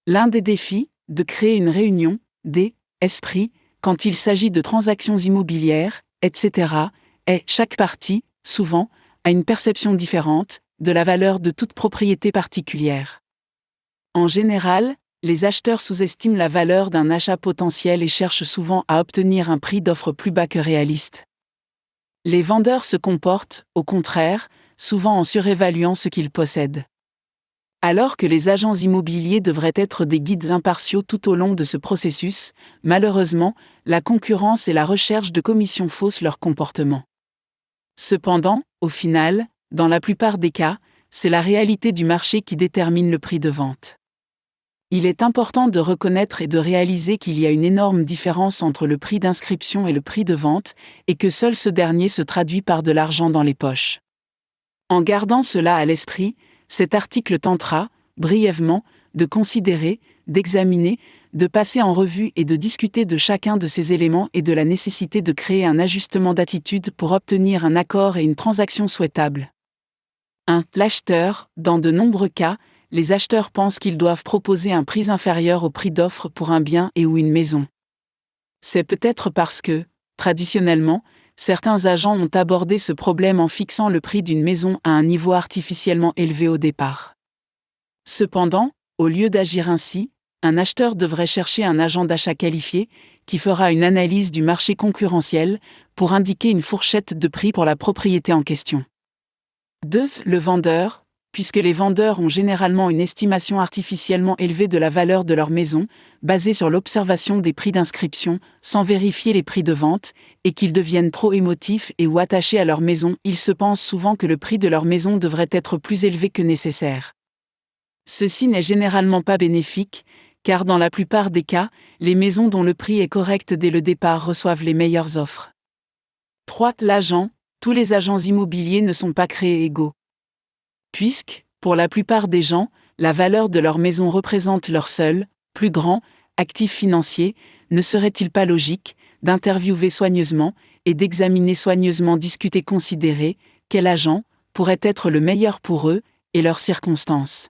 L'un des défis, de créer une réunion, d'esprit, quand il s'agit de transactions immobilières, etc., est chaque partie, souvent, a une perception différente de la valeur de toute propriété particulière. En général, les acheteurs sous-estiment la valeur d'un achat potentiel et cherchent souvent à obtenir un prix d'offre plus bas que réaliste. Les vendeurs se comportent, au contraire, souvent en surévaluant ce qu'ils possèdent. Alors que les agents immobiliers devraient être des guides impartiaux tout au long de ce processus, malheureusement, la concurrence et la recherche de commissions faussent leur comportement. Cependant, au final, dans la plupart des cas, c'est la réalité du marché qui détermine le prix de vente. Il est important de reconnaître et de réaliser qu'il y a une énorme différence entre le prix d'inscription et le prix de vente, et que seul ce dernier se traduit par de l'argent dans les poches. En gardant cela à l'esprit, cet article tentera, brièvement, de considérer, d'examiner, de passer en revue et de discuter de chacun de ces éléments et de la nécessité de créer un ajustement d'attitude pour obtenir un accord et une transaction souhaitable. 1. L'acheteur, dans de nombreux cas, les acheteurs pensent qu'ils doivent proposer un prix inférieur au prix d'offre pour un bien et/ou une maison. C'est peut-être parce que, traditionnellement, certains agents ont abordé ce problème en fixant le prix d'une maison à un niveau artificiellement élevé au départ. Cependant, au lieu d'agir ainsi, un acheteur devrait chercher un agent d'achat qualifié, qui fera une analyse du marché concurrentiel, pour indiquer une fourchette de prix pour la propriété en question. 2. Le vendeur, puisque les vendeurs ont généralement une estimation artificiellement élevée de la valeur de leur maison, basée sur l'observation des prix d'inscription, sans vérifier les prix de vente, et qu'ils deviennent trop émotifs et ou attachés à leur maison, ils se pensent souvent que le prix de leur maison devrait être plus élevé que nécessaire. Ceci n'est généralement pas bénéfique, car dans la plupart des cas, les maisons dont le prix est correct dès le départ reçoivent les meilleures offres. 3. L'agent, tous les agents immobiliers ne sont pas créés égaux. Puisque, pour la plupart des gens, la valeur de leur maison représente leur seul, plus grand, actif financier, ne serait-il pas logique d'interviewer soigneusement et d'examiner soigneusement, discuter, considérer quel agent pourrait être le meilleur pour eux et leurs circonstances.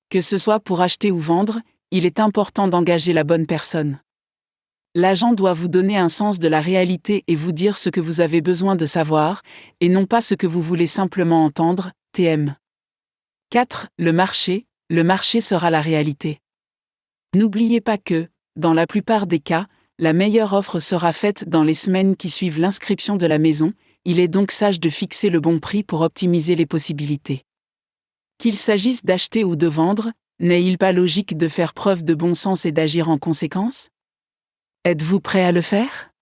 Que ce soit pour acheter ou vendre, il est important d'engager la bonne personne. L'agent doit vous donner un sens de la réalité et vous dire ce que vous avez besoin de savoir, et non pas ce que vous voulez simplement entendre, TM. 4. Le marché sera la réalité. N'oubliez pas que, dans la plupart des cas, la meilleure offre sera faite dans les semaines qui suivent l'inscription de la maison, il est donc sage de fixer le bon prix pour optimiser les possibilités. Qu'il s'agisse d'acheter ou de vendre, n'est-il pas logique de faire preuve de bon sens et d'agir en conséquence ? Êtes-vous prêt à le faire ?